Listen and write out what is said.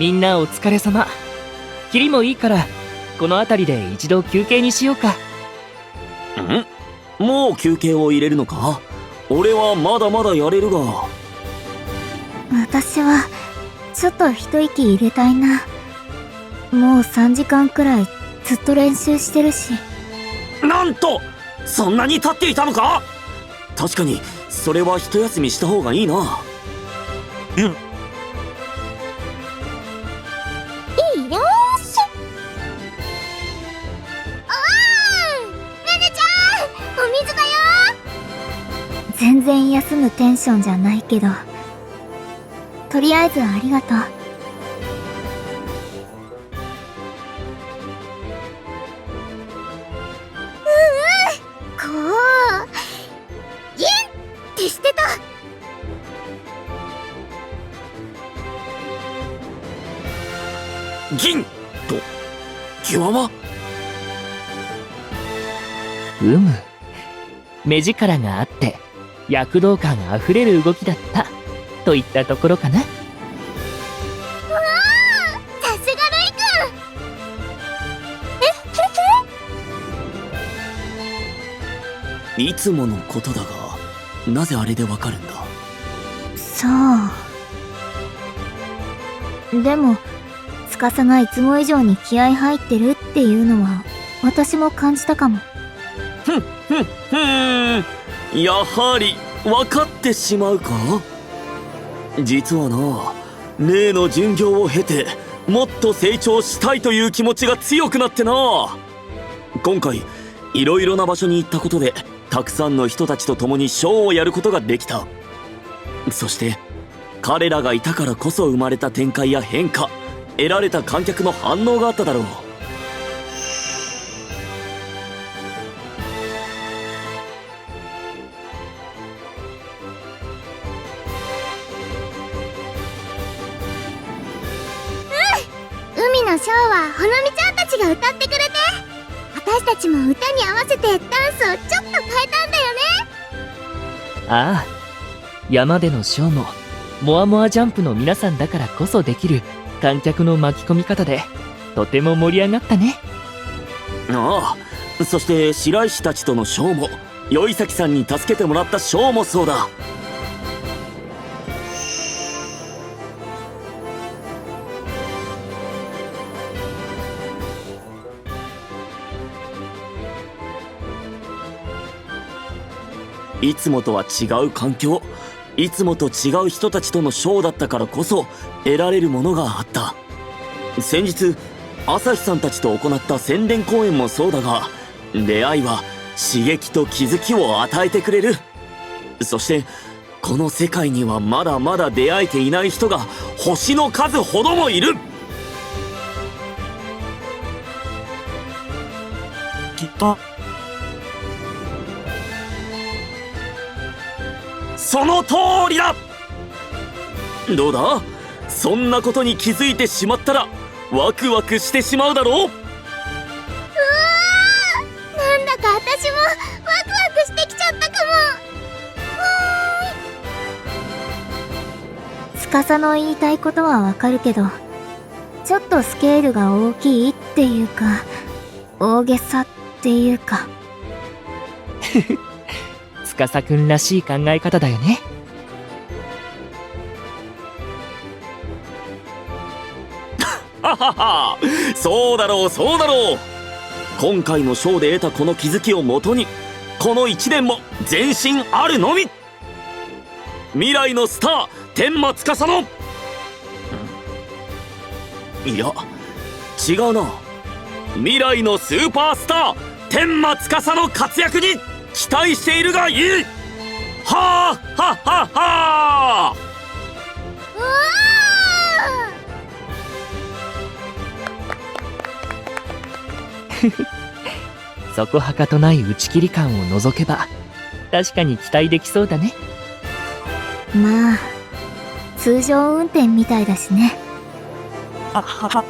みんなお疲れ様。キリもいいからこの辺りで一度休憩にしようか。もう休憩を入れるのか？俺はまだまだやれるが。私はちょっと一息入れたいな。もう3時間くらいずっと練習してるし。なんとそんなに経っていたのか？確かにそれは一休みした方がいいな。いいよーし。おー、ねねちゃん、お水だよ。全然休むテンションじゃないけど、とりあえずありがとう。こうギンってしてた。銀とキワマ。目力があって躍動感あふれる動きだったといったところかな。さすがルイくん。いつものことだが、なぜあれでわかるんだ？そう。でも、司がいつも以上に気合入ってるっていうのは、私も感じたかも。やはり分かってしまうか？実はな、例の巡業を経てもっと成長したいという気持ちが強くなってな。今回いろいろな場所に行ったことでたくさんの人たちと共にショーをやることができた。そして彼らがいたからこそ生まれた展開や変化、得られた観客の反応があっただろう。海のショーはほのみちゃんたちが歌ってくれて、私たちも歌に合わせてダンスをちょっと変えたんだよね。ああ、山でのショーもモアモアジャンプの皆さんだからこそできる観客の巻き込み方でとても盛り上がったね。ああ、そして白石たちとのショーも、宵崎さんに助けてもらったショーもそうだ。いつもとは違う環境、いつもと違う人たちとのショーだったからこそ得られるものがあった。先日朝日さんたちと行った宣伝公演もそうだが、出会いは刺激と気づきを与えてくれる。そしてこの世界にはまだまだ出会えていない人が星の数ほどもいる。きっとその通りだ。どうだ、そんなことに気づいてしまったらワクワクしてしまうだろう。なんだか私もワクワクしてきちゃったかも。司の言いたいことはわかるけど、ちょっとスケールが大きいっていうか、大げさっていうか。司くんらしい考え方だよね。ははは、そうだろうそうだろう。今回のショーで得たこの気づきをもとに、この1年も前進あるのみ。未来のスター天馬司の、いや違うな、未来のスーパースター天馬司の活躍に期待しているがいい。はあははは。そこはかとない打ち切り感を除けば確かに期待できそうだね。まあ、通常運転みたいだしね。ははは。